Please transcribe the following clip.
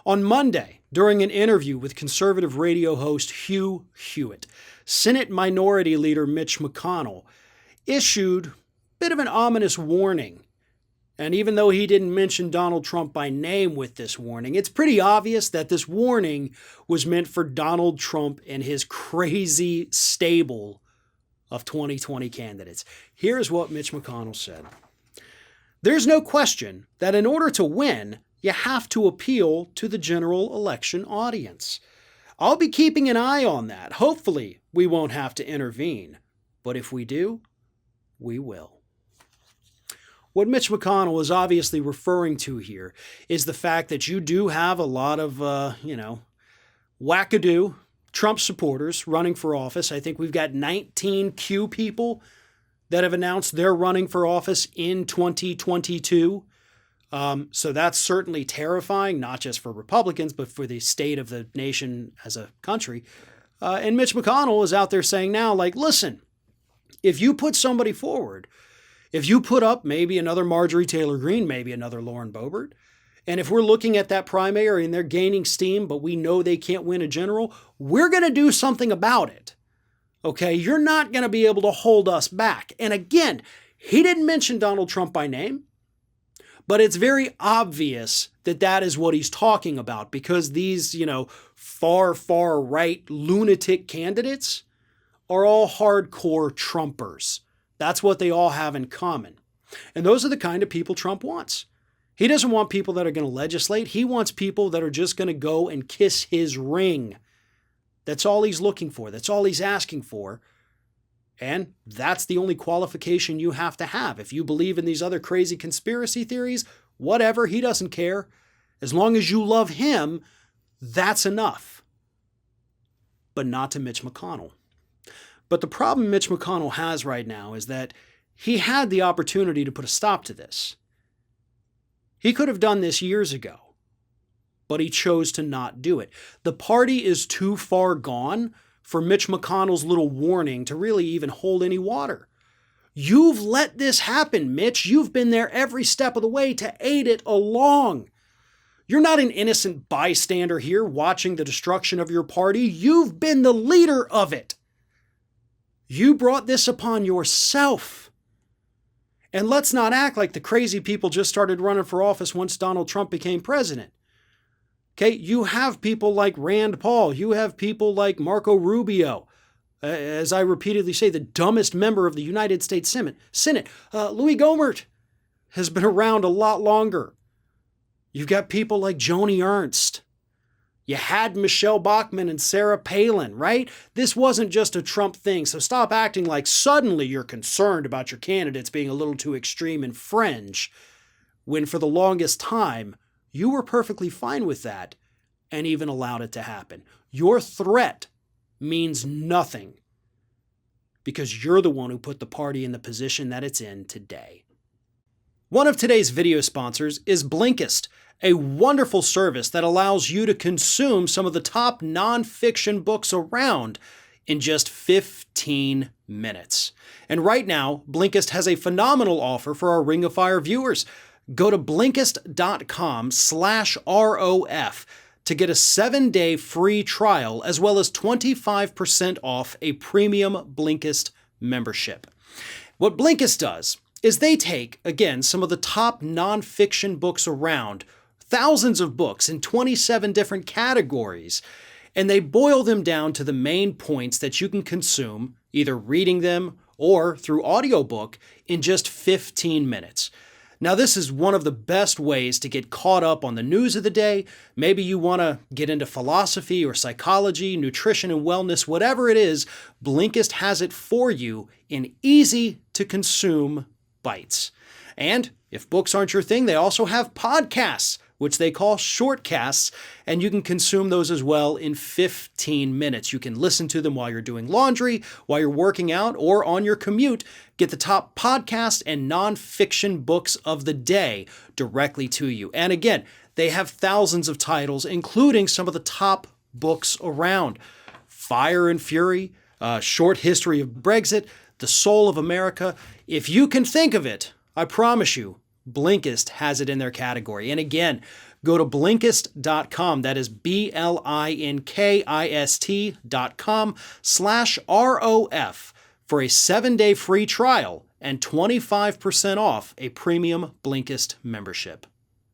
On Monday, during an interview with conservative radio host Hugh Hewitt, Senate Minority Leader Mitch McConnell issued a bit of an ominous warning. And even though he didn't mention Donald Trump by name with this warning, it's pretty obvious that this warning was meant for Donald Trump and his crazy stable of 2020 candidates. Here's what Mitch McConnell said. There's no question that in order to win, you have to appeal to the general election audience. I'll be keeping an eye on that. Hopefully, we won't have to intervene. But if we do, we will. What Mitch McConnell is obviously referring to here is the fact that you do have a lot of, wackadoo Trump supporters running for office. I think we've got 19 Q people that have announced they're running for office in 2022. So that's certainly terrifying, not just for Republicans, but for the state of the nation as a country. And Mitch McConnell is out there saying now, like, listen, if you put somebody forward, if you put up maybe another Marjorie Taylor Greene, maybe another Lauren Boebert, and if we're looking at that primary and they're gaining steam, but we know they can't win a general, we're going to do something about it. Okay, you're not going to be able to hold us back. And again, he didn't mention Donald Trump by name. But it's very obvious that that is what he's talking about because these, far right lunatic candidates are all hardcore Trumpers. That's what they all have in common. And those are the kind of people Trump wants. He doesn't want people that are going to legislate. He wants people that are just going to go and kiss his ring. That's all he's looking for. That's all he's asking for. And that's the only qualification you have to have. If you believe in these other crazy conspiracy theories, whatever, he doesn't care. As long as you love him, that's enough. But not to Mitch McConnell. But the problem Mitch McConnell has right now is that he had the opportunity to put a stop to this. He could have done this years ago, but he chose to not do it. The party is too far gone for Mitch McConnell's little warning to really even hold any water. You've let this happen, Mitch. You've been there every step of the way to aid it along. You're not an innocent bystander here watching the destruction of your party. You've been the leader of it. You brought this upon yourself. And let's not act like the crazy people just started running for office once Donald Trump became president. Okay, you have people like Rand Paul. You have people like Marco Rubio. As I repeatedly say, the dumbest member of the United States Senate. Louis Gohmert has been around a lot longer. You've got people like Joni Ernst. You had Michelle Bachmann and Sarah Palin, right? This wasn't just a Trump thing, so stop acting like suddenly you're concerned about your candidates being a little too extreme and fringe, when for the longest time, you were perfectly fine with that and even allowed it to happen. Your threat means nothing because you're the one who put the party in the position that it's in today. One of today's video sponsors is Blinkist, a wonderful service that allows you to consume some of the top nonfiction books around in just 15 minutes. And right now, Blinkist has a phenomenal offer for our Ring of Fire viewers. Go to Blinkist.com/ROF to get a 7-day free trial as well as 25% off a premium Blinkist membership. What Blinkist does is they take, again, some of the top nonfiction books around, thousands of books in 27 different categories, and they boil them down to the main points that you can consume, either reading them or through audiobook, in just 15 minutes. Now, this is one of the best ways to get caught up on the news of the day. Maybe you want to get into philosophy or psychology, nutrition and wellness, whatever it is, Blinkist has it for you in easy-to-consume bites. And if books aren't your thing, they also have podcasts, which they call shortcasts, and you can consume those as well in 15 minutes. You can listen to them while you're doing laundry, while you're working out, or on your commute. Get the top podcast and nonfiction books of the day directly to you. And again, they have thousands of titles, including some of the top books around. Fire and Fury, Short History of Brexit, The Soul of America. If you can think of it, I promise you, Blinkist has it in their category. And again, Go to Blinkist.com. That is Blinkist.com/ROF for a 7-day free trial and 25% off a premium Blinkist membership.